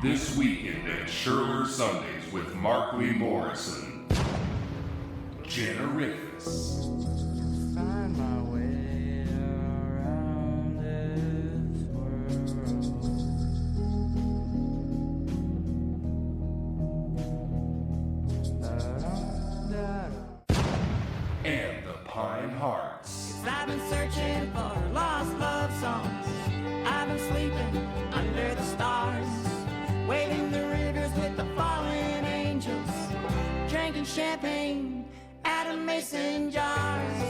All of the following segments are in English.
This weekend at Schurler Sundays with Mark Lee Morrison. Generifics. Find my way around this world. And the Pine Hearts. I've been searching for lost love songs. I've been sleeping under the stars, wading the rivers with the fallen angels, drinking champagne out of mason jars.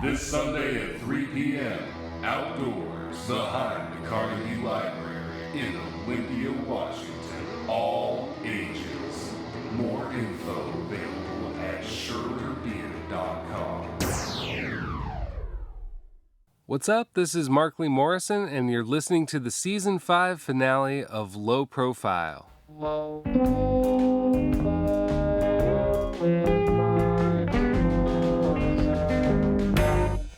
This Sunday at 3 p.m. outdoors behind the Carnegie Library in Olympia, Washington. All ages. More info available at SchurlerBeer.com. What's up? This is Mark Lee Morrison, and you're listening to the Season 5 finale of Low Profile.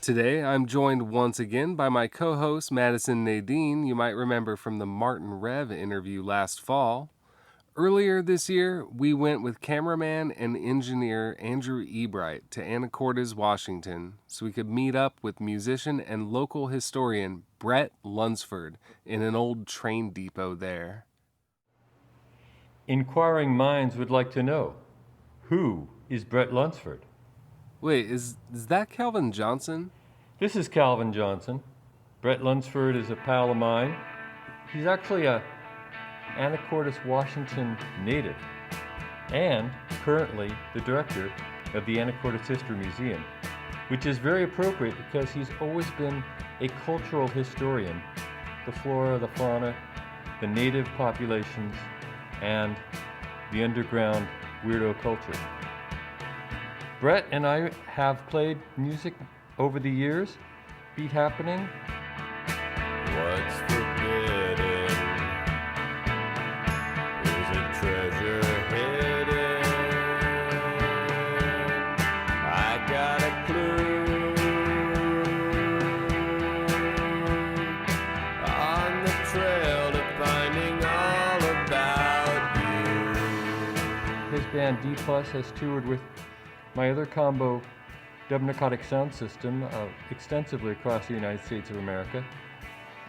Today, I'm joined once again by my co-host, Madison Nadine, you might remember from the Martin Rev interview last fall. Earlier this year, we went with cameraman and engineer Andrew Ebright to Anacortes, Washington, so we could meet up with musician and local historian Bret Lunsford in an old train depot there. Inquiring minds would like to know, who is Bret Lunsford? Wait, is that Calvin Johnson? This is Calvin Johnson. Bret Lunsford is a pal of mine. He's actually a Anacortes, Washington native, and currently the director of the Anacortes History Museum, which is very appropriate because he's always been a cultural historian. The flora, the fauna, the native populations, and the underground weirdo culture. Bret and I have played music over the years. Beat Happening. What's forbidden? Is it treasure hidden? I got a clue on the trail to finding all about you. His band D+ has toured with my other combo, Dub Narcotic Sound System, extensively across the United States of America.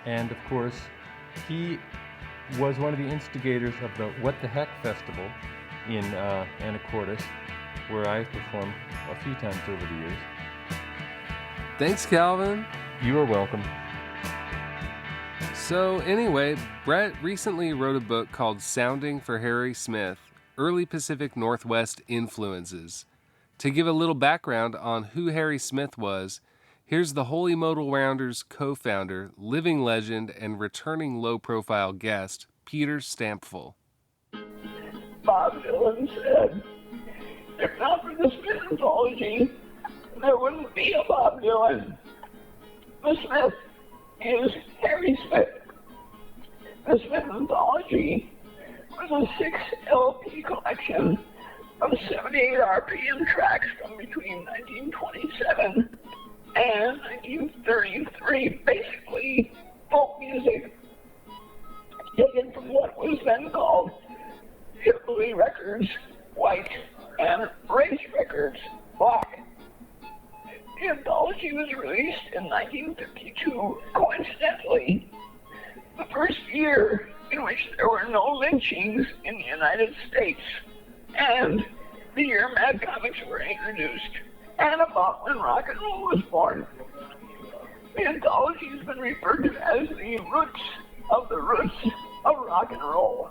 And of course, he was one of the instigators of the What the Heck Festival in Anacortes, where I've performed a few times over the years. Thanks, Calvin. You are welcome. So anyway, Bret recently wrote a book called Sounding for Harry Smith, Early Pacific Northwest Influences. To give a little background on who Harry Smith was, here's the Holy Modal Rounders co-founder, living legend, and returning low-profile guest, Peter Stampfel. Bob Dylan said, if not for the Smith anthology, there wouldn't be a Bob Dylan. The Smith is Harry Smith. The Smith anthology was a 6 LP collection of 78 RPM tracks from between 1927 and 1933, basically folk music taken from what was then called Hillbilly Records, White, and Race Records, Black. The anthology was released in 1952, coincidentally, the first year in which there were no lynchings in the United States, and the year Mad Comics were introduced, and about when rock and roll was born. The anthology has been referred to as the roots of rock and roll.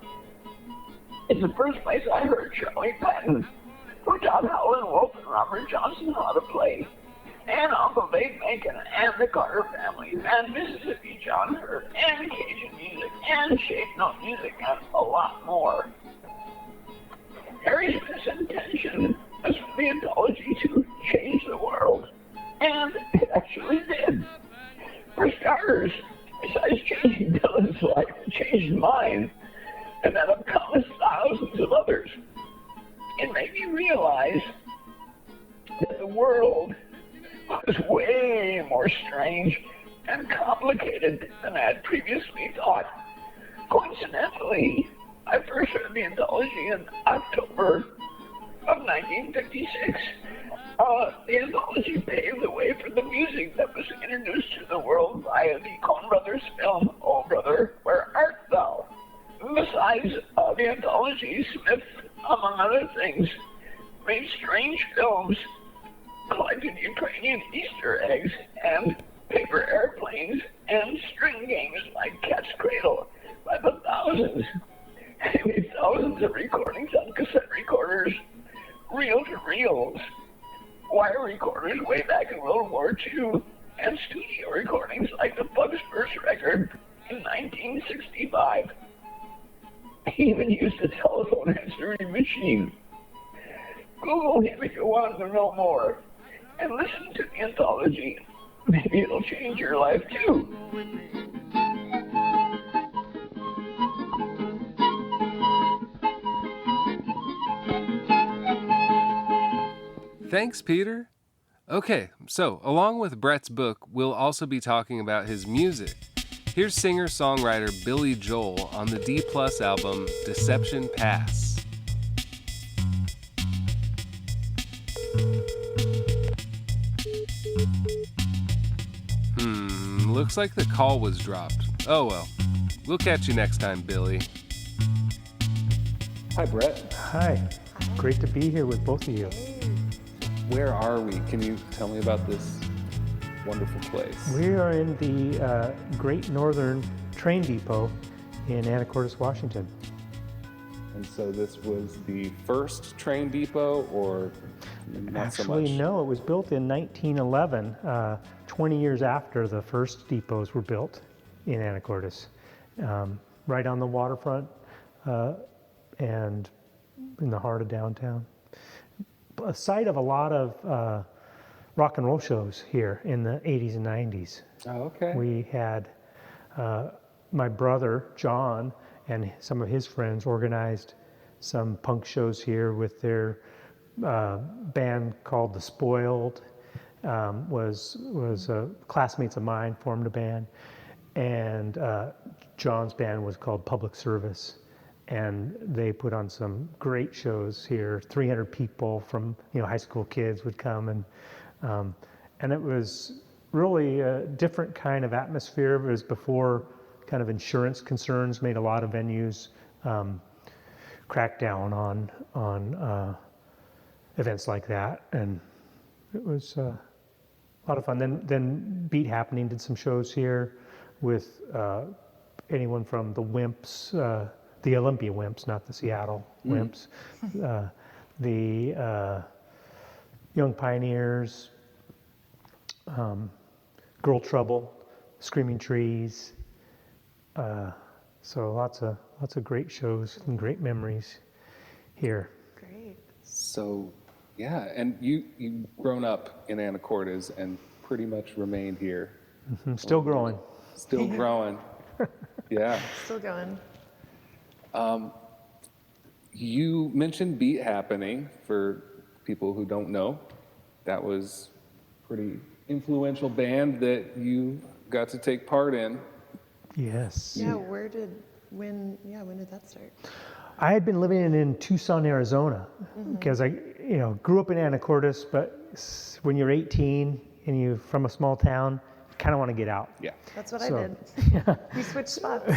It's the first place I heard Charlie Patton, who taught Howlin' Wolf and Robert Johnson how to play, and Uncle Dave Macon, and the Carter family, and Mississippi John Hurt, and Cajun music, and shape note music, and a lot more. Harry Smith's intention was for the anthology to change the world, and it actually did. For starters, besides changing Dylan's life, it changed mine, and that of countless thousands of others. It made me realize that the world was way more strange and complicated than I had previously thought. Coincidentally, Originally, I first heard the anthology in October of 1956. The anthology paved the way for the music that was introduced to the world via the Coen Brothers film, Oh Brother, Where Art Thou? Besides the anthology, Smith, among other things, made strange films, collected Ukrainian Easter eggs, and paper airplanes, and string games like Cat's Cradle by the thousands. He made thousands of recordings on cassette recorders, reel-to-reels, wire recorders way back in World War II, and studio recordings like the Bugs' first record in 1965. He even used a telephone answering machine. Google him if you want to know more, and listen to the anthology. Maybe it'll change your life too. Thanks, Peter. Okay, so along with Bret's book, we'll also be talking about his music. Here's singer-songwriter Billy Joel on the D+ album Deception Pass. Looks like the call was dropped. Oh well. We'll catch you next time, Billy. Hi, Bret. Hi. Great to be here with both of you. Where are we? Can you tell me about this wonderful place? We are in the Great Northern Train Depot in Anacortes, Washington. And so this was the first train depot, or not so much? Actually, no. It was built in 1911, 20 years after the first depots were built in Anacortes, right on the waterfront and in the heart of downtown. A site of a lot of rock and roll shows here in the 80s and 90s. Oh, okay. We had my brother, John, and some of his friends organized some punk shows here with their band called The Spoiled. Was classmates of mine formed a band, and John's band was called Public Service, and they put on some great shows here. 300 people from high school kids would come, and it was really a different kind of atmosphere. It was before kind of insurance concerns made a lot of venues crack down on events like that, and it was a lot of fun. Then Beat Happening did some shows here with anyone from the Wimps, the Olympia Wimps, not the Seattle Wimps, the Young Pioneers, Girl Trouble, Screaming Trees. So lots of great shows and great memories here. Great. So, yeah, and you've grown up in Anacortes and pretty much remained here. Mm-hmm. Still growing. Still growing. Yeah. Still going. You mentioned Beat Happening. For people who don't know, that was a pretty influential band that you got to take part in. Yes. Yeah, when did that start? I had been living in Tucson, Arizona, because I grew up in Anacortes, but when you're 18 and you're from a small town, you kind of want to get out. Yeah. That's what So- I did. Yeah. We switched spots.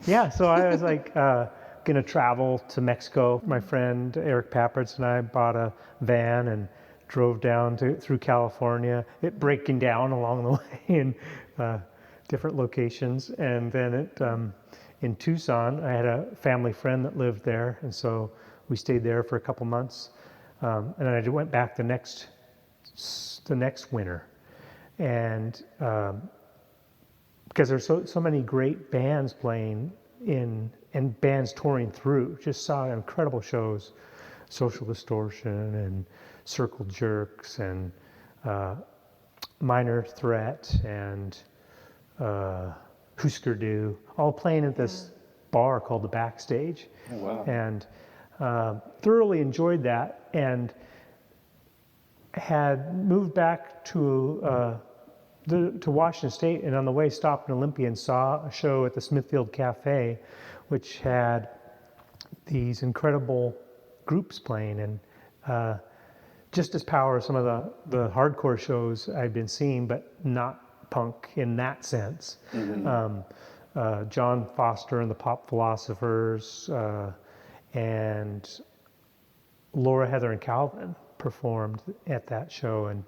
Yeah, so I was like going to travel to Mexico. My friend Eric Papperts and I bought a van and drove down through California, it breaking down along the way in different locations. And then in Tucson, I had a family friend that lived there, and so we stayed there for a couple months. And then I went back the next winter. And because there's so many great bands playing and bands touring through, just saw incredible shows, Social Distortion and Circle Jerks and Minor Threat and Husker Du, all playing at this bar called the Backstage. Oh, wow. And thoroughly enjoyed that, and had moved back to to Washington State, and on the way stopped in Olympia and saw a show at the Smithfield Cafe, which had these incredible groups playing, and just as power as some of the hardcore shows I'd been seeing, but not punk in that sense. John Foster and the Pop Philosophers, and Laura, Heather, and Calvin performed at that show, and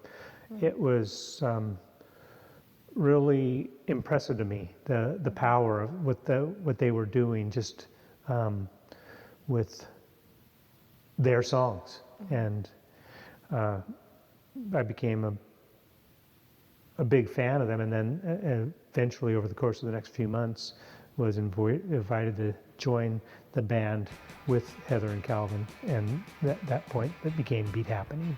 it was really impressive to me, the power of what they were doing, just with their songs, and I became a big fan of them, and then eventually over the course of the next few months was invited to join the band with Heather and Calvin, and at that point it became Beat Happening.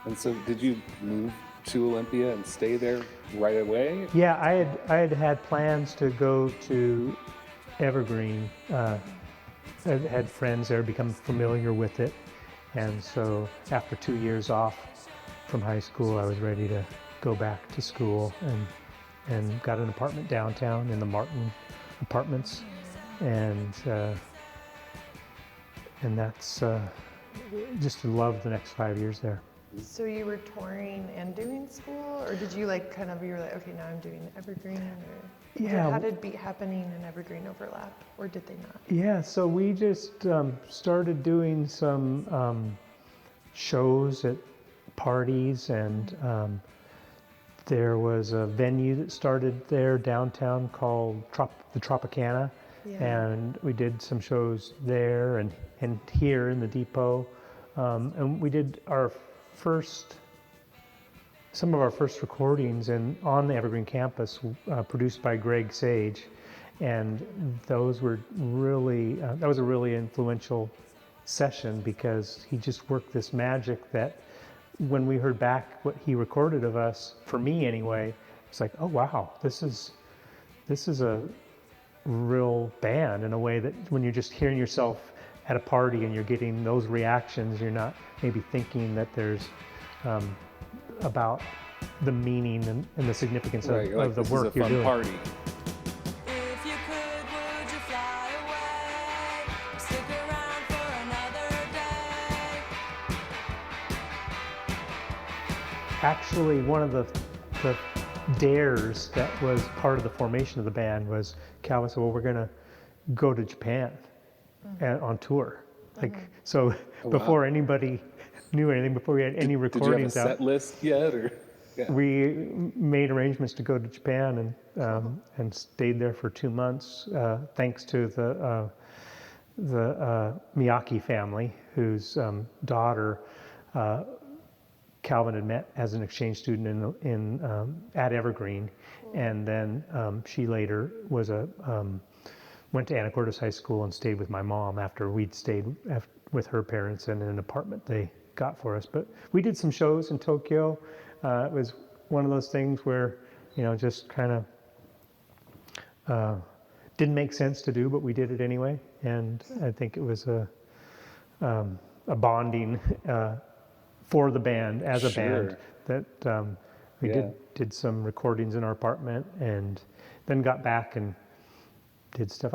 And so did you move to Olympia and stay there right away? Yeah, I had plans to go to Evergreen. I had friends there, become familiar with it, and so after 2 years off from high school, I was ready to go back to school, and got an apartment downtown in the Martin Apartments, and that's just loved the next 5 years there. So you were touring and doing school, or did you you were like, okay, now I'm doing Evergreen, or Yeah. how did Beat Happening and Evergreen overlap, or did they not? Yeah, so we just started doing some shows at parties, and there was a venue that started there downtown called the Tropicana, and we did some shows there and here in the depot, and we did some of our first recordings on the Evergreen campus, produced by Greg Sage, and those were really that was a really influential session, because he just worked this magic that when we heard back what he recorded of us, for me anyway, it's like, oh wow, this is a real band, in a way that when you're just hearing yourself at a party and you're getting those reactions, you're not maybe thinking that there's about the meaning and the significance of the work you're doing. Party. If you could, would you fly away? Stick around for another day. Actually, one of the dares that was part of the formation of the band was Calvin said, well, we're going to go to Japan on tour. So before anybody knew anything, before we had any recordings did you have a set list yet, or? Yeah. We made arrangements to go to Japan and stayed there for 2 months, thanks to the Miyake family, whose daughter Calvin had met as an exchange student at Evergreen, and then she later went to Anacortes High School and stayed with my mom after we'd stayed with her parents in an apartment they got for us. But we did some shows in Tokyo. It was one of those things where, just kind of didn't make sense to do, but we did it anyway. And I think it was a bonding for the band as a band that we did some recordings in our apartment, and then got back and did stuff.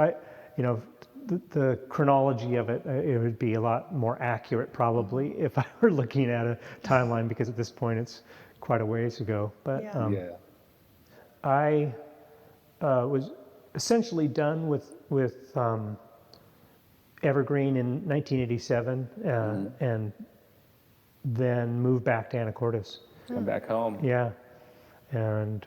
The chronology of it would be a lot more accurate probably if I were looking at a timeline, because at this point it's quite a ways ago. But I was essentially done with Evergreen in 1987, and then moved back to Anacortes. Come back home. Yeah, and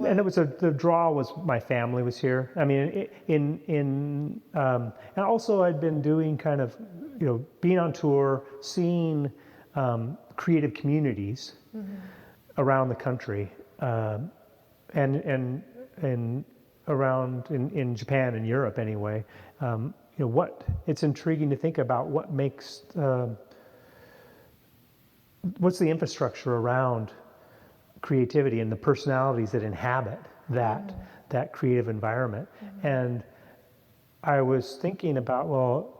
it was the draw was my family was here. I mean, and also I'd been doing kind of, being on tour, seeing creative communities around the country, and around in Japan and Europe anyway. it's intriguing to think about what makes, what's the infrastructure around creativity and the personalities that inhabit that creative environment. And I was thinking about, well,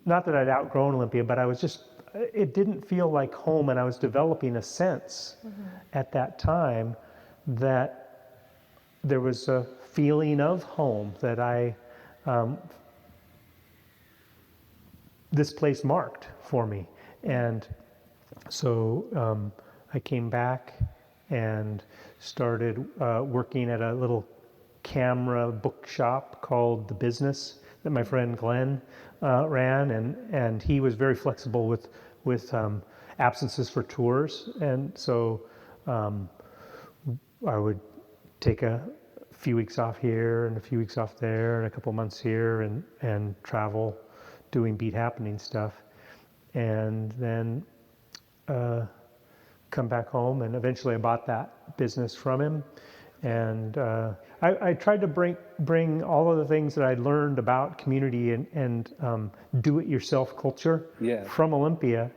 not that I'd outgrown Olympia, but it didn't feel like home, and I was developing a sense at that time that there was a feeling of home that this place marked for me. And so I came back and started working at a little camera bookshop called The Business that my friend Glenn ran, and he was very flexible with absences for tours, and so I would take a few weeks off here and a few weeks off there and a couple months here and travel doing Beat Happening stuff, and then come back home, and eventually I bought that business from him. And I tried to bring all of the things that I learned about community and do-it-yourself culture from Olympia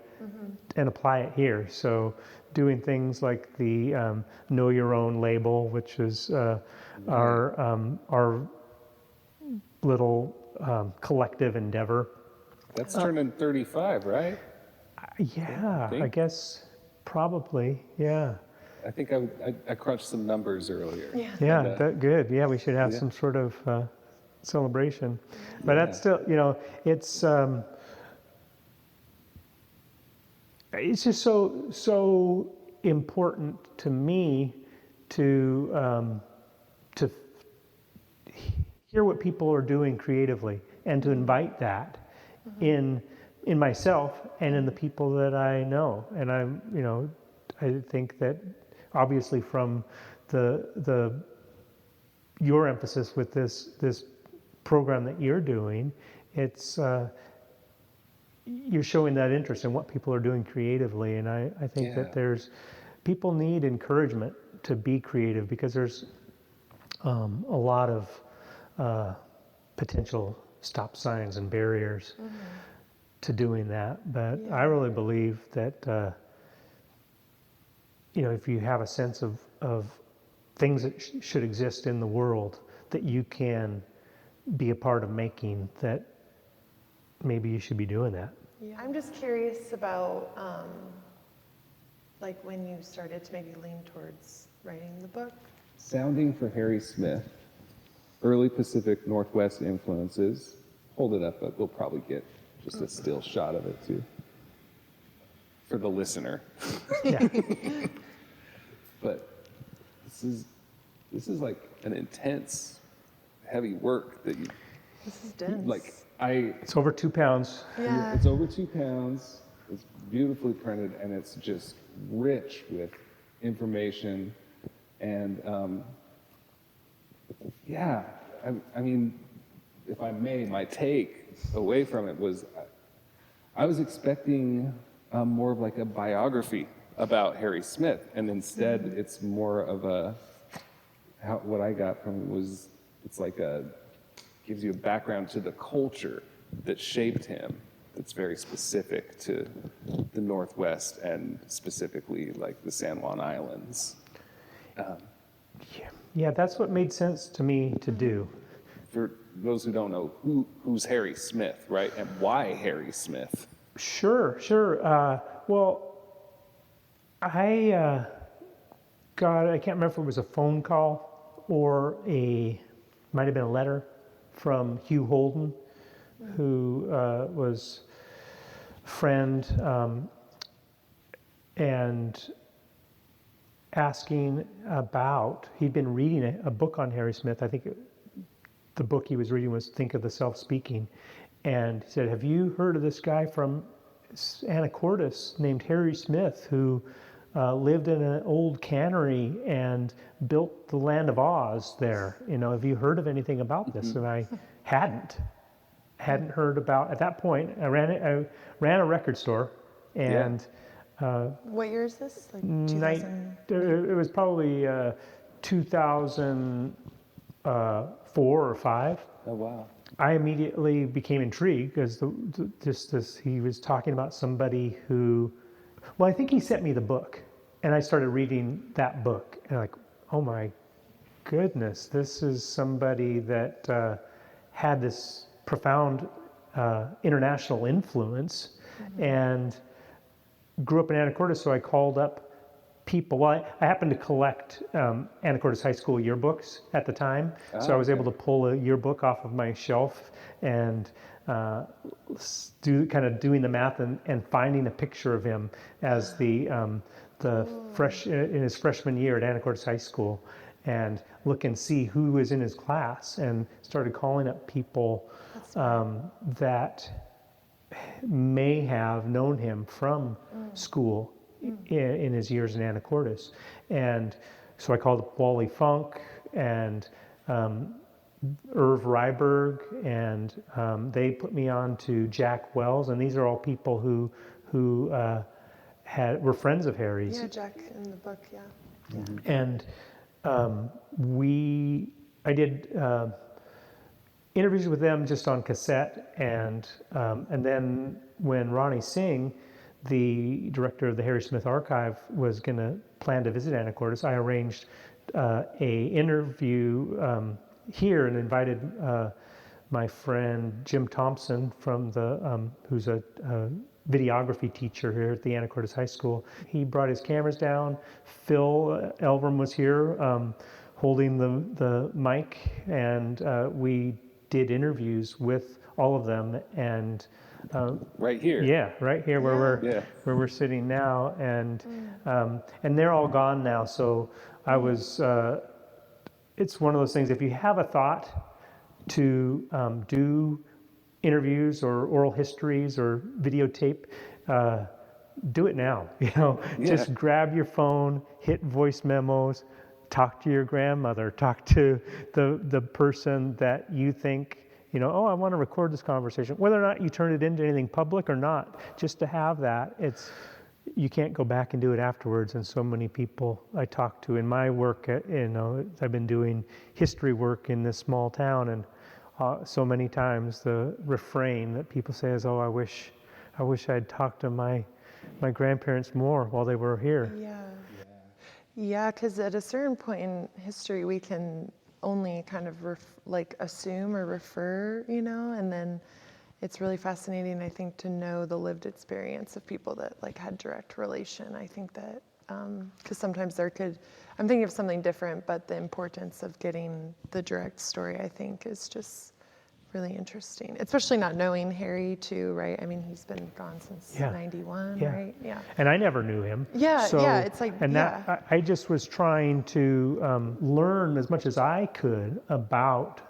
and apply it here. So doing things like the Know Your Own label, which is our little collective endeavor. That's turning 35, right? Yeah, I guess probably, yeah. I think I crunched some numbers earlier. Yeah, that good. Yeah, we should have some sort of celebration. But that's still, it's just so important to me to hear what people are doing creatively and to invite that in myself and in the people that I know. And I think that obviously from your emphasis with this program that you're doing, it's you're showing that interest in what people are doing creatively, and I think that people need encouragement to be creative, because there's a lot of potential stop signs and barriers to doing that. But I really believe that if you have a sense of things that should exist in the world that you can be a part of making, that maybe you should be doing that. Yeah. I'm just curious about like when you started to maybe lean towards writing the book. Sounding for Harry Smith, early Pacific Northwest influences. Hold it up, but we'll probably get just a still shot of it too, for the listener. Yeah. But this is like an intense, heavy work that you. This is dense. Like It's over 2 pounds. Yeah. It's over 2 pounds. It's beautifully printed, and it's just rich with information. And I mean, if I may, my take away from it was, I was expecting more of like a biography about Harry Smith, and instead it's more of what I got from it was, it's like gives you a background to the culture that shaped him, that's very specific to the Northwest and specifically like the San Juan Islands. Yeah, that's what made sense to me to do. For those who don't know, who's Harry Smith, right? And why Harry Smith? Sure. Well, I can't remember if it was a phone call or might have been a letter from Hugh Holden, who was a friend, and asking about, he'd been reading a book on Harry Smith. I think the book he was reading was Think of the Self-Speaking. And he said, have you heard of this guy from Anacortes named Harry Smith, who lived in an old cannery and built the Land of Oz there? Have you heard of anything about this? And I hadn't heard about, at that point, I ran a record store, and what year is this? Like 2000? It was probably 2000, 4 or 5. Oh, wow. I immediately became intrigued because he was talking about somebody who, well, I think he sent me the book, and I started reading that book, and like, oh my goodness, this is somebody that had this profound international influence, and grew up in Anacortes, so I called up people. Well, I happened to collect Anacortes High School yearbooks at the time, so I was able to pull a yearbook off of my shelf and doing the math and finding a picture of him as the in his freshman year at Anacortes High School, and look and see who was in his class, and started calling up people that may have known him from school in his years in Anacortes. And so I called up Wally Funk and Irv Ryberg, and they put me on to Jack Wells, and these are all people who were friends of Harry's. Yeah, Jack in the book, yeah. And I did interviews with them just on cassette, and then when Ronnie Singh, the director of the Harry Smith Archive, was going to plan to visit Anacortes, I arranged a interview here and invited my friend Jim Thompson from who's a videography teacher here at the Anacortes High School. He brought his cameras down. Phil Elverum was here holding the mic, and we did interviews with all of them. And right here. Yeah, right here where we're sitting now, and they're all gone now. So I was. It's one of those things. If you have a thought to do interviews or oral histories or videotape, do it now. Just grab your phone, hit voice memos, talk to your grandmother, talk to the person that you think, oh, I want to record this conversation. Whether or not you turn it into anything public or not, just to have that, you can't go back and do it afterwards. And so many people I talk to in my work, I've been doing history work in this small town, and so many times the refrain that people say is, "Oh, I wish I'd talked to my grandparents more while they were here." Yeah, because at a certain point in history, we can only kind of assume or refer, and then it's really fascinating, I think, to know the lived experience of people that had direct relation. I think that because sometimes I'm thinking of something different, but the importance of getting the direct story, I think, is just really interesting, especially not knowing Harry too, right? I mean, he's been gone since 91, right? Yeah. And I never knew him. Yeah, it's like, that I just was trying to learn as much as I could about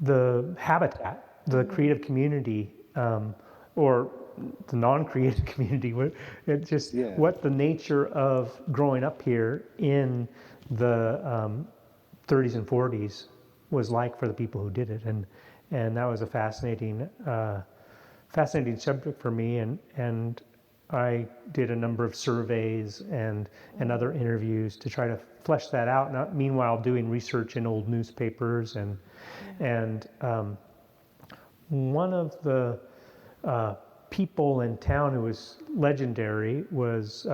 the habitat, the creative community, or the non-creative community. What the nature of growing up here in the 30s and 40s was like for the people who did it, and that was a fascinating subject for me, and I did a number of surveys and other interviews to try to flesh that out. Meanwhile, doing research in old newspapers, and one of the people in town who was legendary was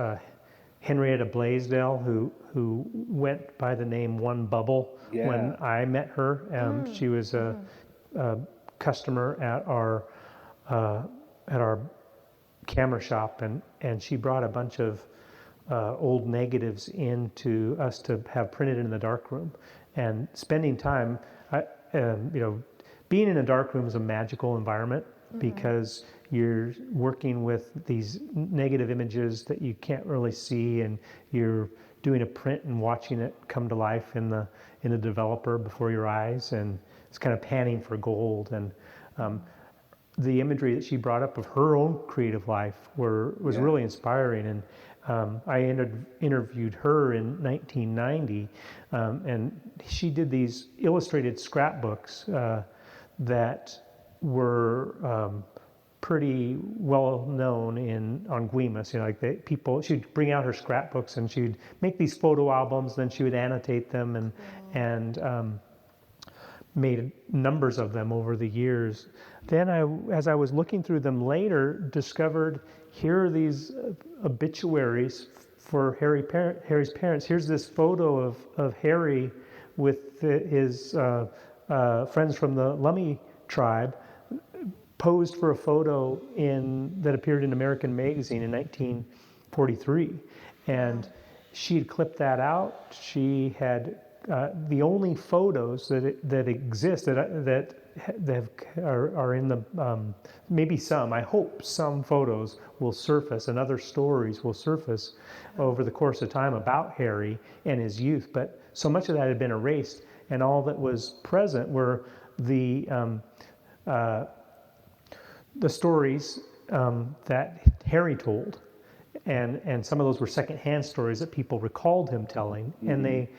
Henrietta Blaisdell, who went by the name One Bubble. When I met her, she was a customer at our camera shop, and she brought a bunch of old negatives in to us to have printed in the darkroom. And spending time, being in a darkroom is a magical environment, because you're working with these negative images that you can't really see, and you're doing a print and watching it come to life in the developer before your eyes, and it's kind of panning for gold. And the imagery that she brought up of her own creative life was really inspiring. And I interviewed her in 1990, and she did these illustrated scrapbooks that were pretty well known on Guimas. She'd bring out her scrapbooks and she'd make these photo albums, then she would annotate them, and made numbers of them over the years. Then as I was looking through them later, discovered here are these obituaries for Harry's parents. Here's this photo of Harry with his friends from the Lummi tribe, posed for a photo that appeared in American Magazine in 1943. And she had clipped that out. She had the only photos that exist that are in the maybe some. I hope some photos will surface and other stories will surface over the course of time about Harry and his youth. But so much of that had been erased, and all that was present were the stories that Harry told. And some of those were secondhand stories that people recalled him telling, and they,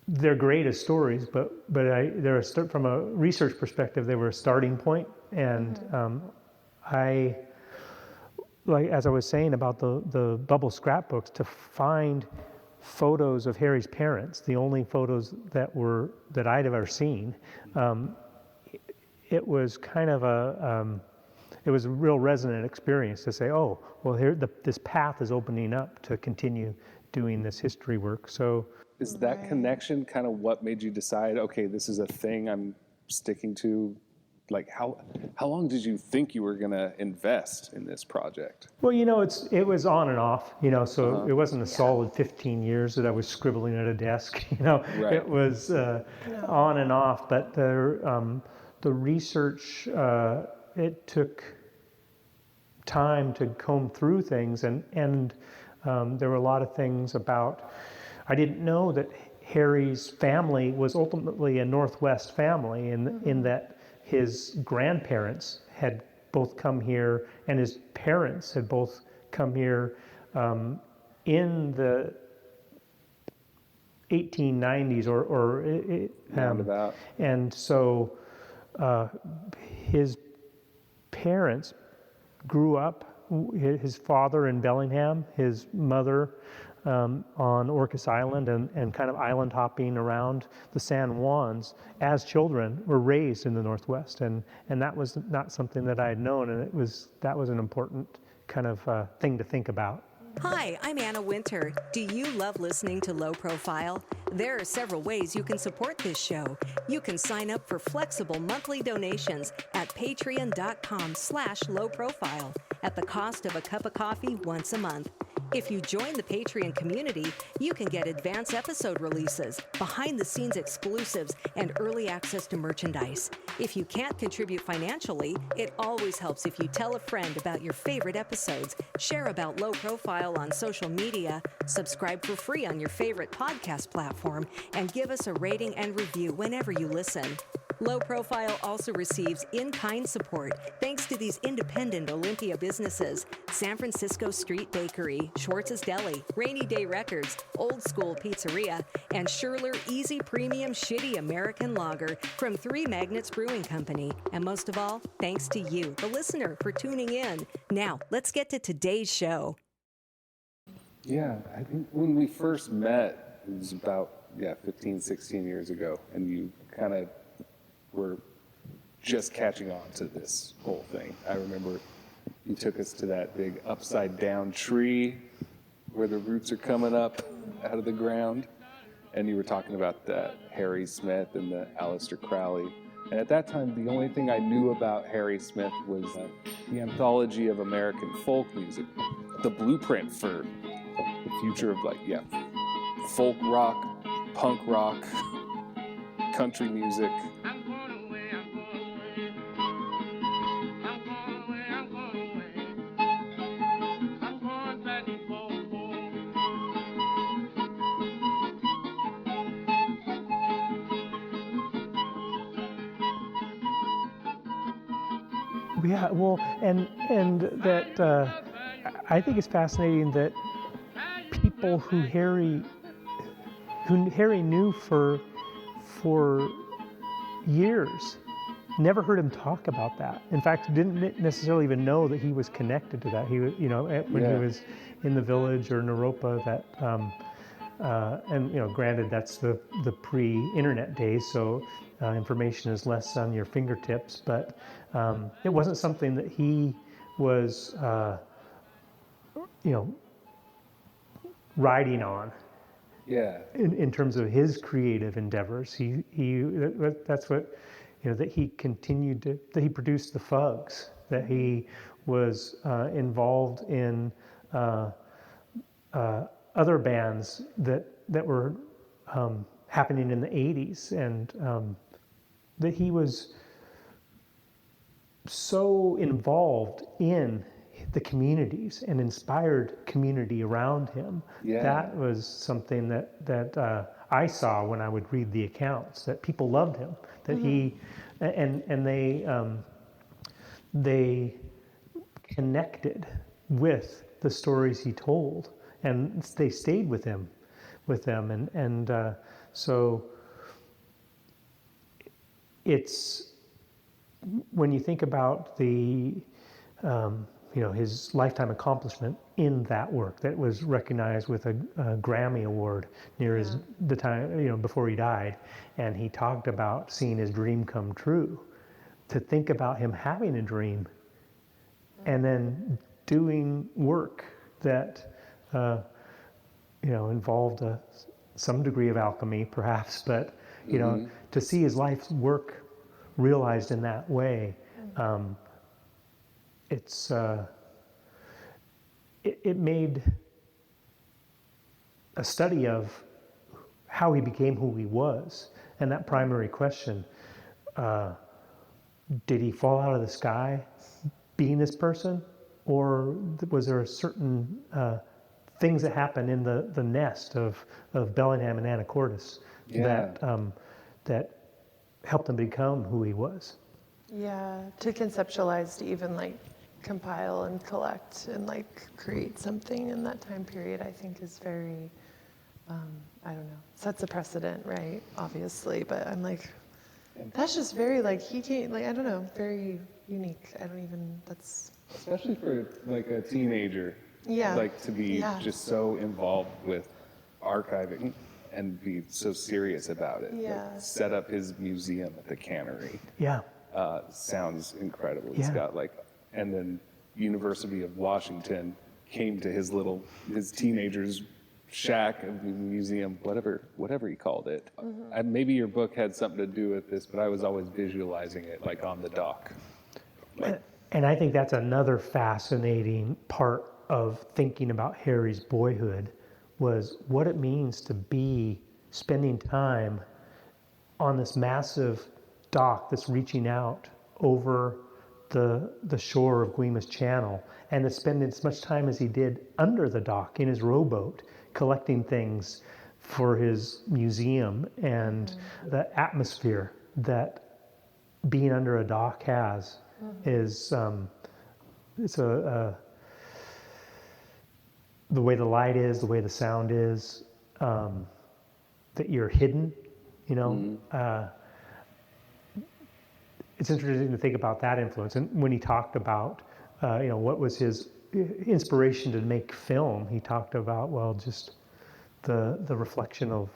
they're great as stories, but from a research perspective, they were a starting point. And like as I was saying about the bubble scrapbooks, to find photos of Harry's parents, the only photos that I'd ever seen, it was kind of it was a real resonant experience to say, oh, well, here this path is opening up to continue doing this history work. So is that connection kind of what made you decide, okay, this is a thing I'm sticking to? Like how long did you think you were going to invest in this project? Well, it was on and off, so it wasn't a solid 15 years that I was scribbling at a desk, Right. It was on and off, but the research, it took time to comb through things, and there were a lot of things about, I didn't know that Harry's family was ultimately a Northwest family in that his grandparents had both come here and his parents had both come here in the 1890s or roundabout. And so his parents grew up, his father in Bellingham, his mother on Orcas Island, and kind of island hopping around the San Juans as children, were raised in the Northwest, and that was not something that I had known, and that was an important kind of thing to think about. Hi, I'm Anna Winter. Do you love listening to Low Profile? There are several ways you can support this show. You can sign up for flexible monthly donations at patreon.com/lowprofile at the cost of a cup of coffee once a month. If you join the Patreon community, you can get advance episode releases, behind-the-scenes exclusives, and early access to merchandise. If you can't contribute financially, it always helps if you tell a friend about your favorite episodes, share about Low Profile on social media, subscribe for free on your favorite podcast platform, and give us a rating and review whenever you listen. Low Profile also receives in-kind support thanks to these independent Olympia businesses: San Francisco Street Bakery, Schwartz's Deli, Rainy Day Records, Old School Pizzeria, and Schurler Easy Premium Shitty American Lager from Three Magnets Brewing Company. And most of all, thanks to you, the listener, for tuning in. Now, let's get to today's show. Yeah, I think when we first met, it was about 15, 16 years ago, and you kind of were just catching on to this whole thing. I remember you took us to that big upside down tree where the roots are coming up out of the ground, and you were talking about that Harry Smith and the Aleister Crowley. And at that time, the only thing I knew about Harry Smith was the anthology of American folk music, the blueprint for the future of folk rock, punk rock, country music. Yeah, well, and that I think it's fascinating that people who Harry knew for years never heard him talk about that. In fact, didn't necessarily even know that he was connected to that. He was, when he was in the Village or Naropa, that And granted, that's the pre-internet days, so information is less on your fingertips. But it wasn't something that he was, riding on. Yeah. In terms of his creative endeavors, that's what that he continued to, that he produced the Fugs, that he was involved in other bands that were happening in the 80s, and that he was so involved in the communities and inspired community around him. Yeah. That was something that I saw when I would read the accounts, that people loved him, that he, and they connected with the stories he told, and they stayed with them, and so it's, when you think about the his lifetime accomplishment in that work that was recognized with a Grammy Award near the time, before he died, and he talked about seeing his dream come true. To think about him having a dream and then doing work that involved some degree of alchemy, perhaps, but to see his life's work realized in that way. It made a study of how he became who he was, and that primary question, did he fall out of the sky being this person, or was there a certain things that happened in the nest of Bellingham and Anacortes that helped him become who he was? Yeah, to conceptualize, to even compile and collect and create something in that time period, I think is very, I don't know, sets a precedent, right? Obviously, but I'm that's just very he can't, I don't know, very unique. I don't even, that's. Especially for a teenager. Yeah. To be just so involved with archiving and be so serious about it. Yeah. Set up his museum at the cannery. Yeah. Sounds incredible. Yeah. He's got and then University of Washington came to his teenager's shack of the museum, whatever he called it. Maybe your book had something to do with this, but I was always visualizing it on the dock. And I think that's another fascinating part of thinking about Harry's boyhood, was what it means to be spending time on this massive dock that's reaching out over the shore of Guimas Channel, and to spend as much time as he did under the dock in his rowboat, collecting things for his museum, and the atmosphere that being under a dock has is it's the way the light is, the way the sound is, that you're hidden, it's interesting to think about that influence. And when he talked about, what was his inspiration to make film, he talked about, just the reflection of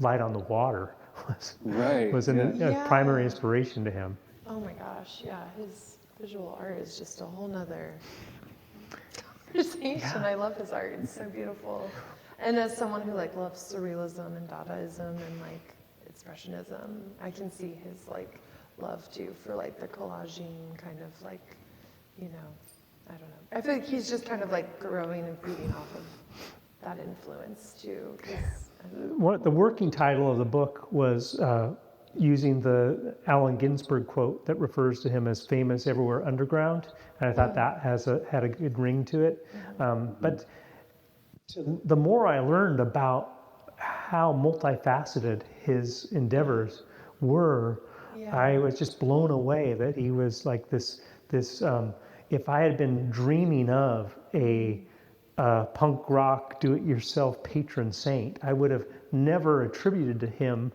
light on the water was a primary inspiration to him. Oh my gosh, yeah, his visual art is just a whole nother conversation. Yeah. I love his art, it's so beautiful. And as someone who loves surrealism and Dadaism and expressionism, I can see his love too for the collaging kind of I don't know. I feel like he's just kind of growing and feeding off of that influence too. The working title of the book was using the Allen Ginsberg quote that refers to him as famous everywhere underground, and I thought that had a good ring to it. But the more I learned about how multifaceted his endeavors were, I was just blown away that he was this. If I had been dreaming of a punk rock, do-it-yourself patron saint, I would have never attributed to him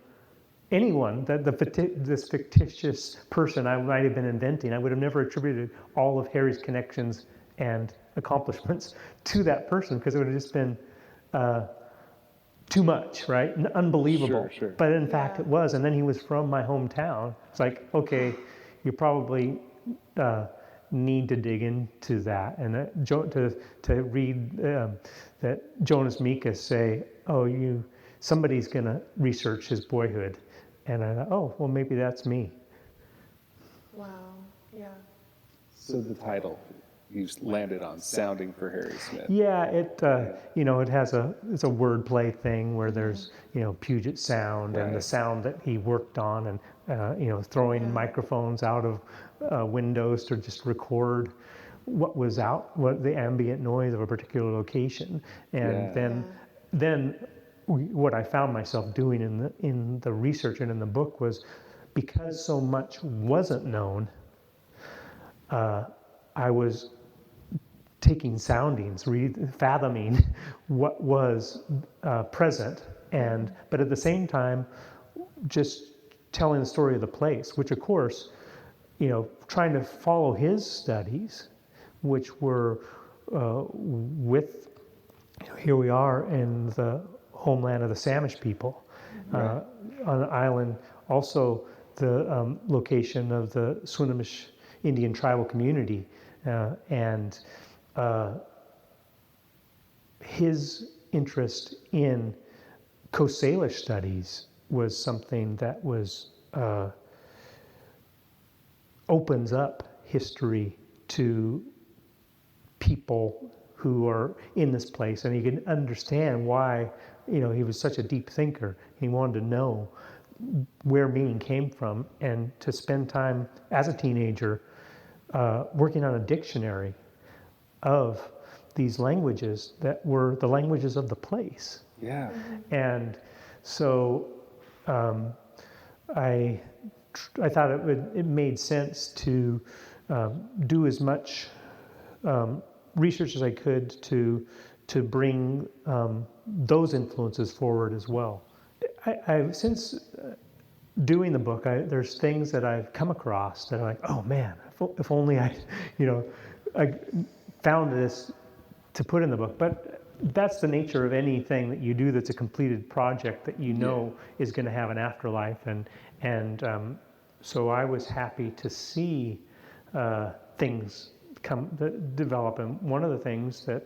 anyone, this fictitious person I might have been inventing. I would have never attributed all of Harry's connections and accomplishments to that person, because it would have just been too much, right? Unbelievable. Sure, sure. But in fact, it was. And then he was from my hometown. It's like, okay, you probably need to dig into that. And to read that Jonas Mekas say, oh, somebody's going to research his boyhood. And I thought, oh, well, maybe that's me. Wow. Yeah. So the title you landed on, Sounding for Harry Smith. Yeah, it has it's a wordplay thing where there's Puget Sound and the sound that he worked on, and throwing microphones out of windows to just record what the ambient noise of a particular location, and then what I found myself doing in the research and in the book was, because so much wasn't known, I was taking soundings, fathoming what was present, but at the same time, just telling the story of the place, which of course, trying to follow his studies, which were here we are in the homeland of the Samish people, on an island, also the location of the Swinomish Indian tribal community, and his interest in Coast Salish studies was something that was opens up history to people who are in this place, and you can understand why he was such a deep thinker. He wanted to know where meaning came from, and to spend time as a teenager working on a dictionary of these languages that were the languages of the place. Yeah. And so I thought it made sense to do as much research as I could to bring those influences forward as well. Since doing the book, there's things that I've come across that are like, oh man, if only I found this to put in the book. But that's the nature of anything that you do that's a completed project that is going to have an afterlife, and so I was happy to see things develop. And one of the things that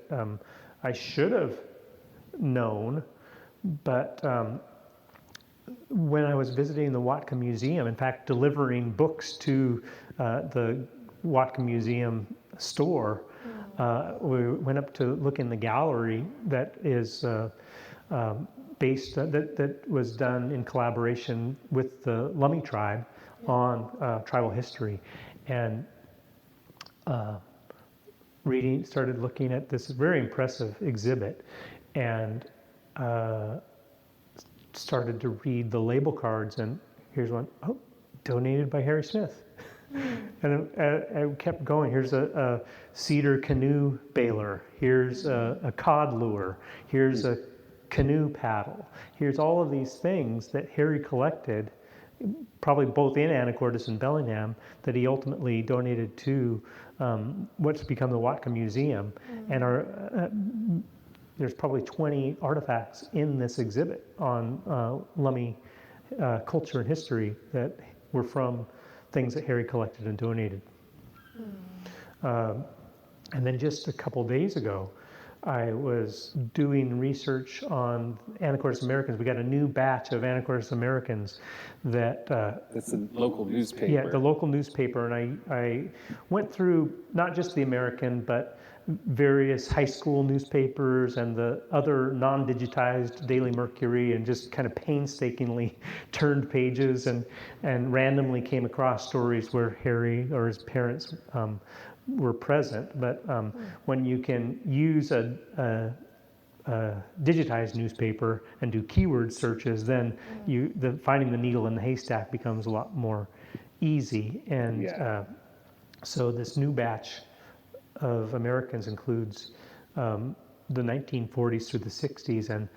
I should have known, but when I was visiting the Watka Museum, in fact, delivering books to the Watka Museum store, we went up to look in the gallery that is that was done in collaboration with the Lummi tribe on tribal history, and started looking at this very impressive exhibit, and started to read the label cards, and here's one, donated by Harry Smith. And I kept going. Here's a cedar canoe baler. Here's a cod lure. Here's a canoe paddle. Here's all of these things that Harry collected, probably both in Anacortes and Bellingham, that he ultimately donated to what's become the Watka Museum. And there's probably 20 artifacts in this exhibit on Lummi culture and history that were from things that Harry collected and donated. And then just a couple days ago, I was doing research on Anacortes Americans. We got a new batch of Anacortes Americans that... That's a local newspaper. Yeah, the local newspaper. And I went through not just the American, but various high school newspapers and the other non-digitized Daily Mercury, and just kind of painstakingly turned pages and randomly came across stories where Harry or his parents were present. But when you can use a digitized newspaper and do keyword searches, then finding the needle in the haystack becomes a lot more easy. And so this new batch of Americans includes the 1940s through the 60s, and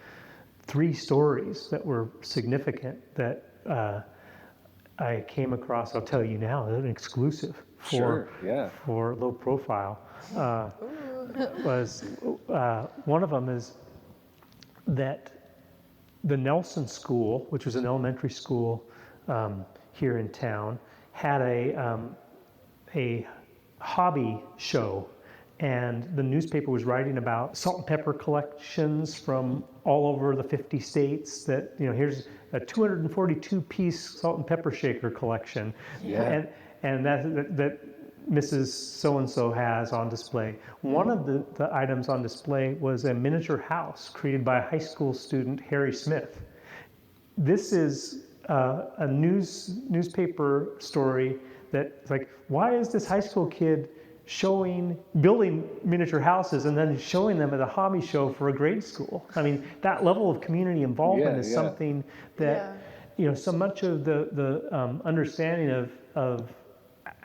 3 stories that were significant that I came across. I'll tell you now, an exclusive for low profile. Was one of them is that the Nelson School, which was an elementary school here in town, had a hobby show, and the newspaper was writing about salt and pepper collections from all over the 50 states. That, you know, here's a 242-piece salt and pepper shaker collection, and that Mrs. So-and-so has on display. One of the items on display was a miniature house created by a high school student, Harry Smith. This is a newspaper story that, like, why is this high school kid building miniature houses and then showing them at a hobby show for a grade school? I mean, that level of community involvement is something that, you know, so much of the understanding of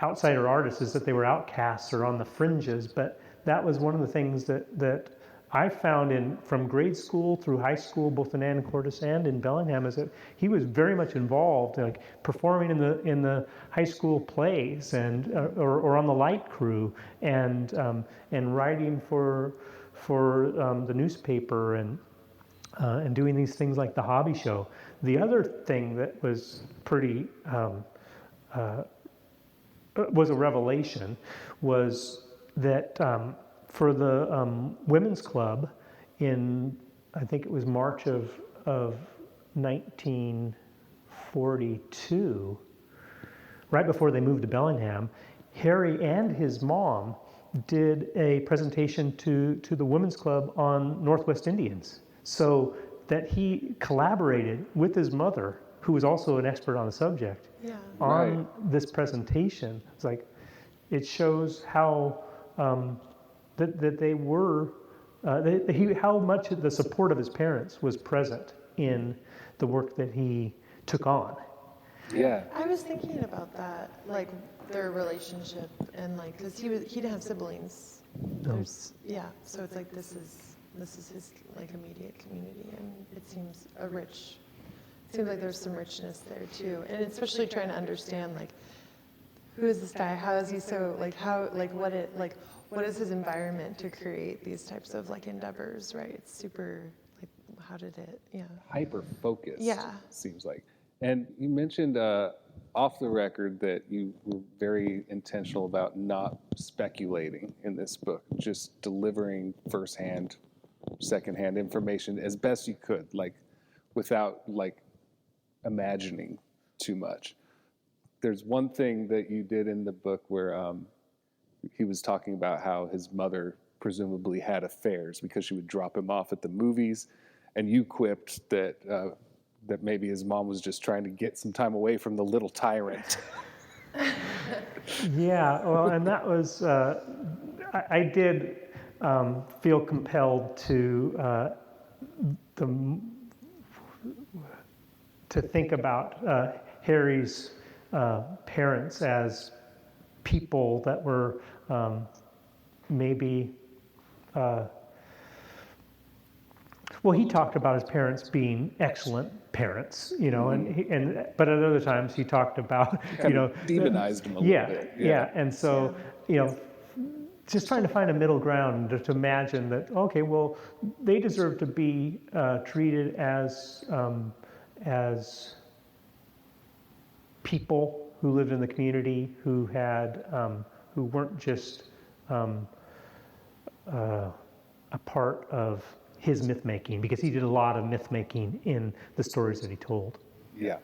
outsider artists is that they were outcasts or on the fringes, but that was one of the things that I found from grade school through high school, both in Anacortes and in Bellingham, is that he was very much involved, like performing in the high school plays and or on the light crew, and writing for the newspaper and doing these things like the hobby show. The other thing that was pretty was a revelation was that for the women's club in, I think it was March of 1942, right before they moved to Bellingham, Harry and his mom did a presentation to the women's club on Northwest Indians. So that he collaborated with his mother, who was also an expert on the subject, on this presentation. It's like, it shows how that they were, how much the support of his parents was present in the work that he took on. Yeah. I was thinking about that, like their relationship, and like, because he didn't have siblings. So it's like this is his like immediate community, and it seems like there's some richness there too, and especially trying to understand, like, who is this guy? How is he so, like, what is his environment to create these types of like endeavors, right? It's super, like, how did it, hyper focused. Yeah. Seems like. And you mentioned off the record that you were very intentional about not speculating in this book, just delivering firsthand, secondhand information as best you could, like, without like imagining too much. There's one thing that you did in the book where he was talking about how his mother presumably had affairs because she would drop him off at the movies, and you quipped that that maybe his mom was just trying to get some time away from the little tyrant. Yeah, well, and that was, I did feel compelled to think about Harry's parents as people that were maybe, well, he talked about his parents being excellent parents, you know, but at other times he talked about, demonized him a little bit. Yeah, and so, just trying to find a middle ground to imagine that, okay, well, they deserve to be treated as people who lived in the community, who had, who weren't just a part of his myth making, because he did a lot of myth making in the stories that he told. Yeah.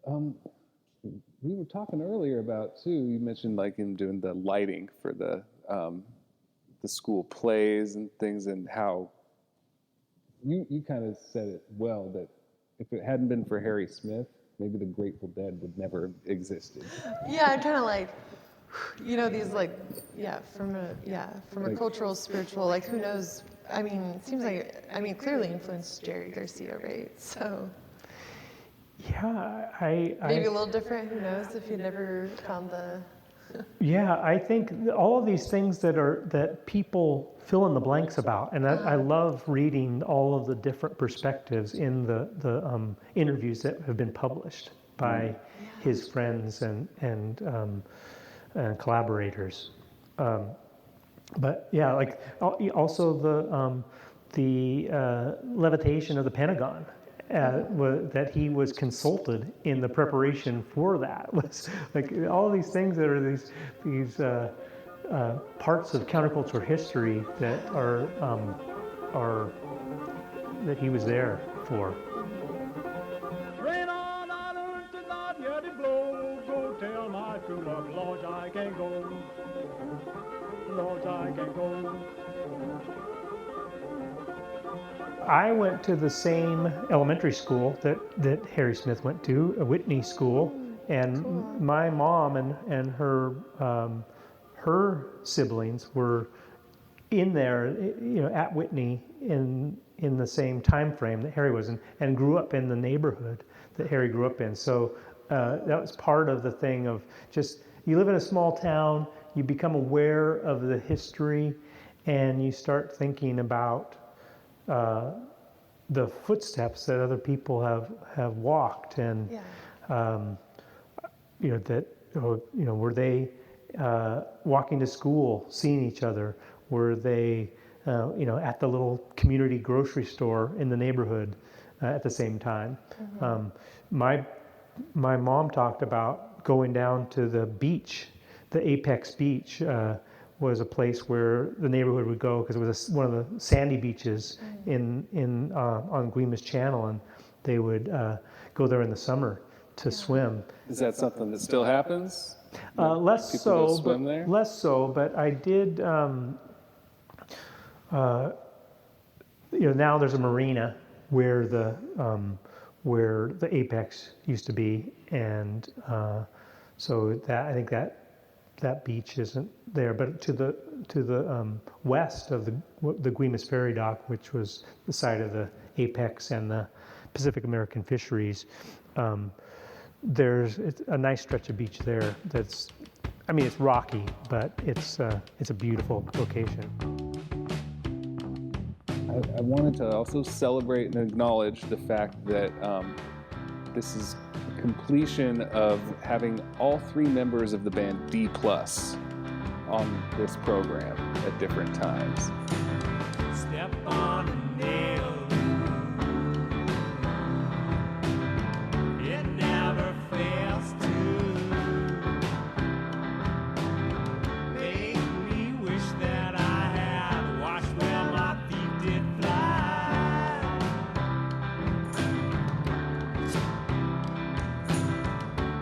We were talking earlier about too. You mentioned like him doing the lighting for the school plays and things, and how you kind of said it well, that if it hadn't been for Harry Smith, maybe the Grateful Dead would never have existed. Yeah, I'm kind of like, these like, from a cultural, spiritual, like, who knows? I mean, it seems like, clearly influenced Jerry Garcia, right? So. Yeah, maybe a little different. Who knows if you never found the. Yeah, I think all of these things that people fill in the blanks about, and I love reading all of the different perspectives in the interviews that have been published by his friends and collaborators. But yeah, like also levitation of the Pentagon. That he was consulted in the preparation for that. Was like all these things that are these parts of counterculture history that are that he was there for. Rain on, I learned to not yet it blow. Go tell my true love, Lord, I can go. Lord, I can go. I went to the same elementary school that Harry Smith went to, a Whitney school, and my mom and her her siblings were in there, at Whitney in the same time frame that Harry was in, and grew up in the neighborhood that Harry grew up in. So that was part of the thing of just, you live in a small town, you become aware of the history, and you start thinking about the footsteps that other people have walked, and were they walking to school, seeing each other? Were they at the little community grocery store in the neighborhood at the same time? My mom talked about going down to the beach, the Apex Beach. Was a place where the neighborhood would go because it was one of the sandy beaches on Guimas Channel, and they would go there in the summer to swim. Is that something that still happens? Less People so, go swim there? less so. But I did. Now there's a marina where the Apex used to be, and so that I think that beach isn't there, but to the west of the Guimas Ferry Dock, which was the site of the Apex and the Pacific American Fisheries, there's a nice stretch of beach there. It's rocky, but it's a beautiful location. I wanted to also celebrate and acknowledge the fact that this is completion of having all three members of the band D+ on this program at different times. Step on a nail. It never fails to make me wish that I had watched where my feet did fly.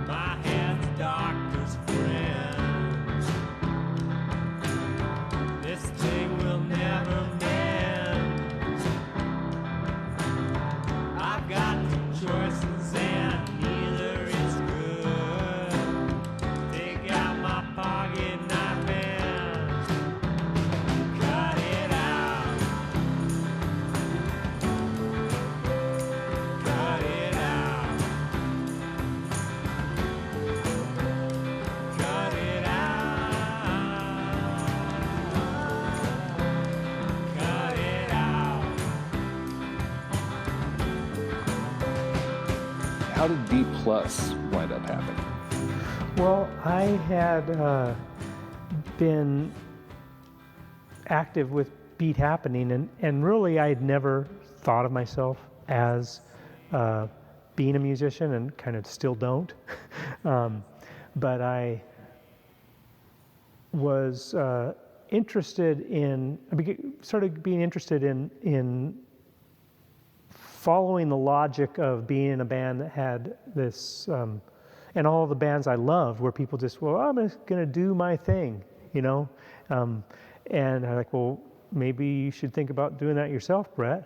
My head's doctor's friend. This thing will never mend. I've got two choices and neither is good. Take out my pocket knife and cut it out. Cut it out. Cut it out. Cut it out. How did D+ wind up happening? Well, I had been active with Beat Happening, and really I had never thought of myself as being a musician, and kind of still don't. But I was started being interested in following the logic of being in a band that had this, and all the bands I loved where people just, well, I'm just going to do my thing, and I'm like, well, maybe you should think about doing that yourself, Bret.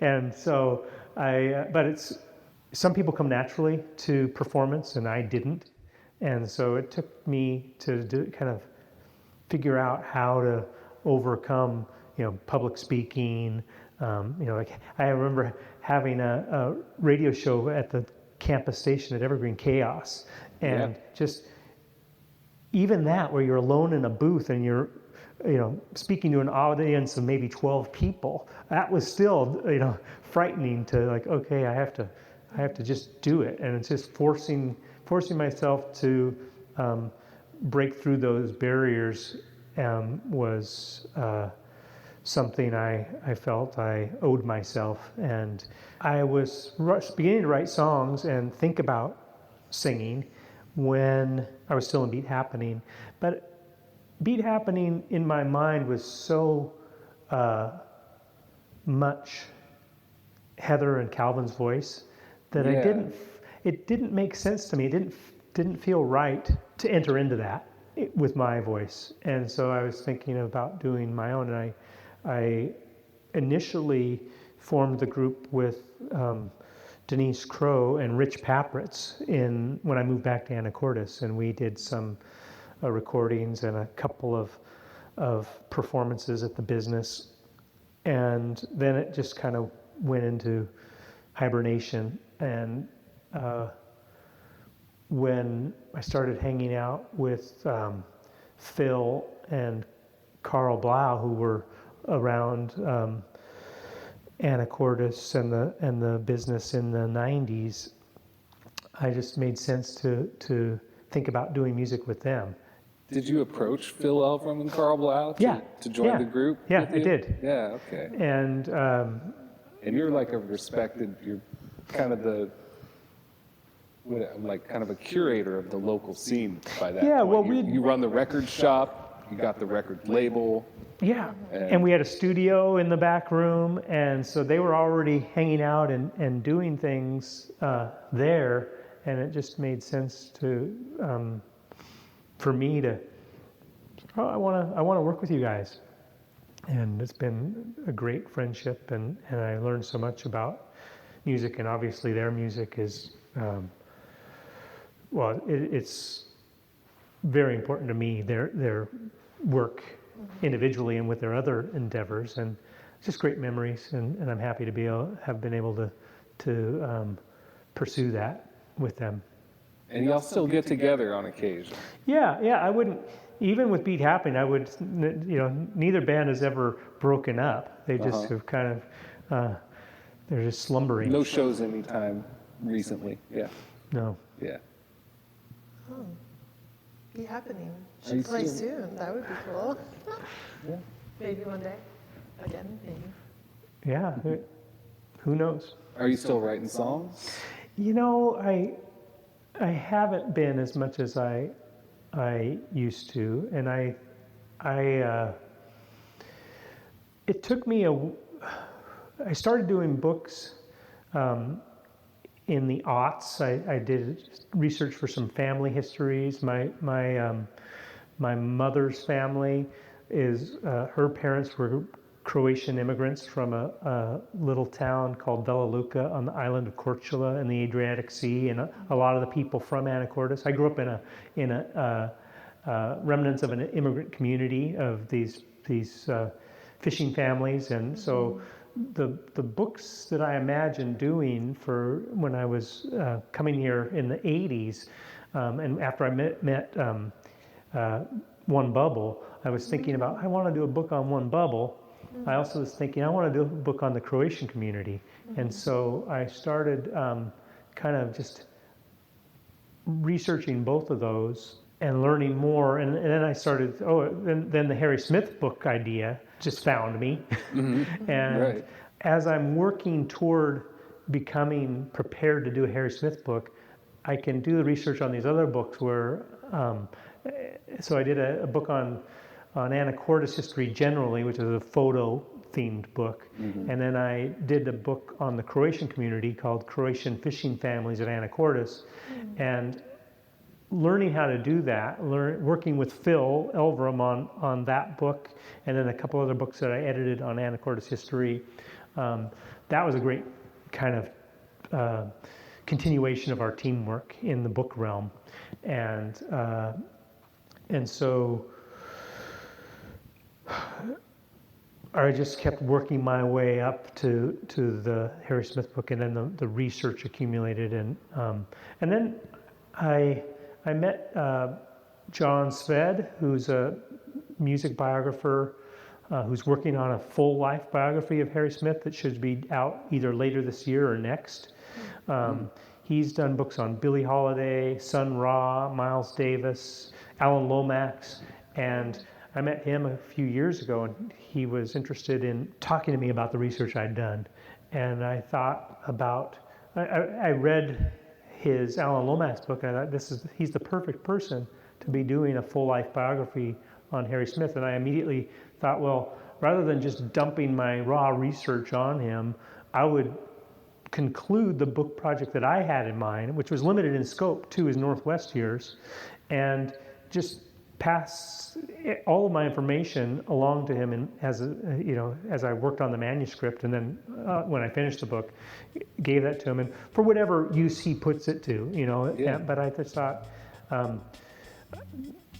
And so some people come naturally to performance, and I didn't. And so it took me to kind of figure out how to overcome, public speaking. Like I remember having a radio show at the campus station at Evergreen Chaos, and just even that, where you're alone in a booth and you're, speaking to an audience of maybe 12 people, that was still, frightening to, like, okay, I have to just do it, and it's just forcing myself to break through those barriers was something I felt I owed myself. And I was beginning to write songs and think about singing when I was still in Beat Happening. But Beat Happening in my mind was so much Heather and Calvin's voice that it didn't make sense to me. It didn't feel right to enter into that with my voice. And so I was thinking about doing my own. And I initially formed the group with Denise Crow and Rich Papritz when I moved back to Anacortes, and we did some recordings and a couple of performances at the business. And then it just kind of went into hibernation. And when I started hanging out with Phil and Carl Blau, who were around Anacortes and the business in the 90s, I just made sense to think about doing music with them. Did you approach Phil Elverum and Carl Blau to join the group? Yeah, I did. Yeah, okay. And you're like you're kind of kind of a curator of the local scene by that point. Well, you run the record shop, you got the record label. Yeah, and we had a studio in the back room, and so they were already hanging out and doing things there, and it just made sense for me to, I want to work with you guys. And it's been a great friendship, and I learned so much about music, and obviously their music is, it's very important to me, their work individually and with their other endeavors, and just great memories, and I'm happy to have been able to pursue that with them. And y'all still get together on occasion? Yeah, I wouldn't, even with Beat Happening, neither band has ever broken up. They just have kind of, they're just slumbering. No shows anytime recently, yeah. No. Yeah. Oh, Beat Happening. Should play soon. That would be cool. Yeah. Maybe one day. Again, maybe. Yeah, who knows? Are you still writing songs? I haven't been as much as I used to, and it took me I started doing books in the aughts. I did research for some family histories. My mother's family her parents were Croatian immigrants from a little town called Vela Luka on the island of Korčula in the Adriatic Sea, and a lot of the people from Anacortes. I grew up in a remnants of an immigrant community of these fishing families, and so the books that I imagined doing for when I was coming here in the 80s, and after I met One Bubble, I was thinking about I want to do a book on One Bubble. I also was thinking I want to do a book on the Croatian community, and so I started kind of just researching both of those and learning more, and then I started. Then the Harry Smith book idea just found me, and as I'm working toward becoming prepared to do a Harry Smith book, I can do the research on these other books where. So I did a book on Anacortes history generally, which is a photo-themed book. And then I did a book on the Croatian community called Croatian Fishing Families at Anacortes. And learning how to do that, working with Phil Elverum on that book, and then a couple other books that I edited on Anacortes history, that was a great kind of continuation of our teamwork in the book realm. And so I just kept working my way up to the Harry Smith book, and then the research accumulated, and then I met John Sved, who's a music biographer who's working on a full life biography of Harry Smith that should be out either later this year or next. He's done books on Billie Holiday, Sun Ra, Miles Davis, Alan Lomax, and I met him a few years ago, and he was interested in talking to me about the research I'd done. And I thought about, I read his Alan Lomax book, and I thought he's the perfect person to be doing a full life biography on Harry Smith. And I immediately thought, well, rather than just dumping my raw research on him, I would conclude the book project that I had in mind, which was limited in scope to his Northwest years, and just pass all of my information along to him, and as I worked on the manuscript, and then when I finished the book, gave that to him, and for whatever use he puts it to, Yeah. But I just thought,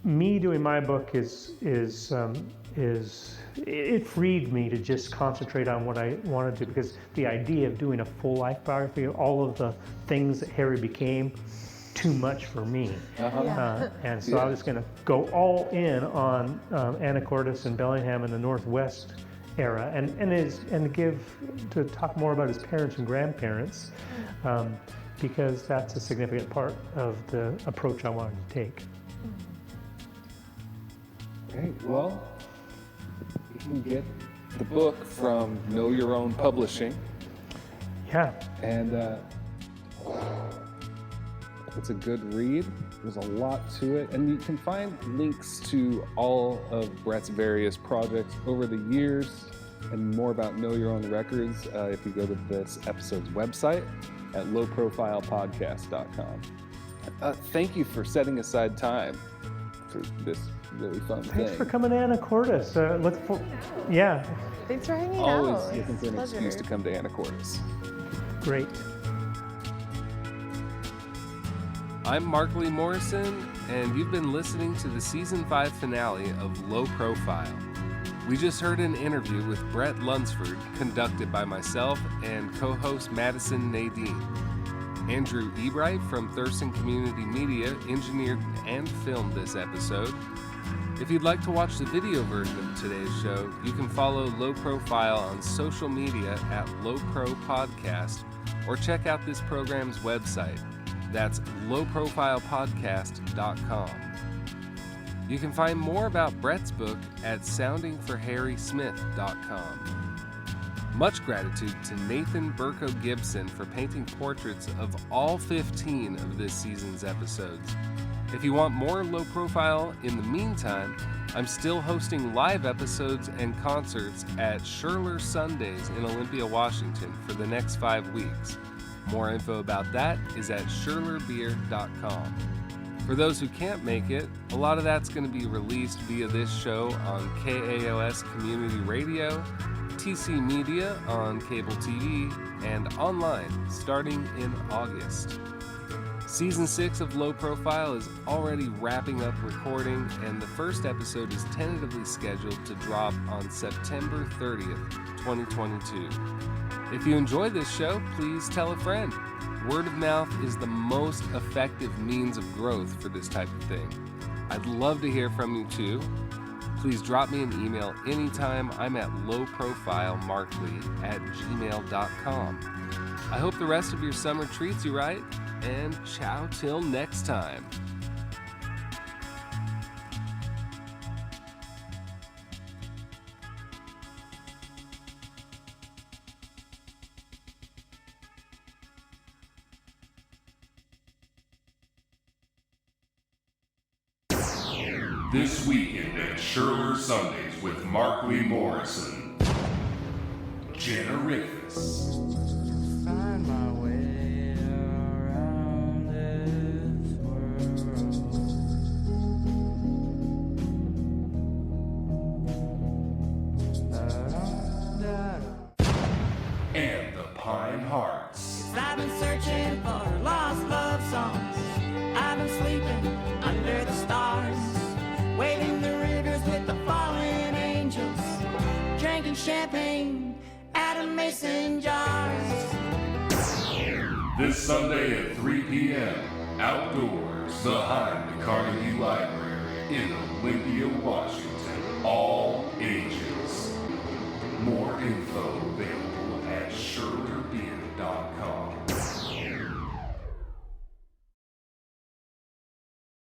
me doing my book it freed me to just concentrate on what I wanted to, because the idea of doing a full life biography, all of the things that Harry became, too much for me. And so I was going to go all in on Anacortes and Bellingham in the Northwest era, and talk more about his parents and grandparents, because that's a significant part of the approach I wanted to take. Great. Well, you can get the book from Know Your Own Publishing. Yeah. And it's a good read. There's a lot to it. And you can find links to all of Bret's various projects over the years and more about Know Your Own Records if you go to this episode's website at lowprofilepodcast.com. Thank you for setting aside time for this really fun thing. Thanks for coming to Anacortes. Yeah. Thanks for hanging Always out. looking for an Pleasure. excuse to come to Anacortes. Great. I'm Mark Lee Morrison, and you've been listening to the Season 5 finale of Low Profile. We just heard an interview with Bret Lunsford, conducted by myself and co-host Madison Nadine. Andrew Ebright from Thurston Community Media engineered and filmed this episode. If you'd like to watch the video version of today's show, you can follow Low Profile on social media at Low Pro Podcast, or check out this program's website. That's lowprofilepodcast.com. You can find more about Bret's book at soundingforharrysmith.com. Much gratitude to Nathan Burko Gibson for painting portraits of all 15 of this season's episodes. If you want more Low Profile in the meantime, I'm still hosting live episodes and concerts at Schurler Sundays in Olympia, Washington for the next 5 weeks. More info about that is at schurlerbeer.com. For those who can't make it, a lot of that's going to be released via this show on KAOS Community Radio, TC Media on cable TV, and online starting in August. Season 6 of Low Profile is already wrapping up recording, and the first episode is tentatively scheduled to drop on September 30th, 2022. If you enjoy this show, please tell a friend. Word of mouth is the most effective means of growth for this type of thing. I'd love to hear from you too. Please drop me an email anytime. I'm at lowprofilemarkley@gmail.com. I hope the rest of your summer treats you right, and ciao till next time. This weekend at Schurler Sundays with Mark Lee Morrison. Jenna Rivas. Find my way around this world. And the Pine Hearts. I've been searching for lost love songs. I've been sleeping under the stars, wading the rivers with the fallen angels, drinking champagne out of mason jars. This Sunday at 3 p.m. outdoors behind the Carnegie Library in Olympia, Washington. All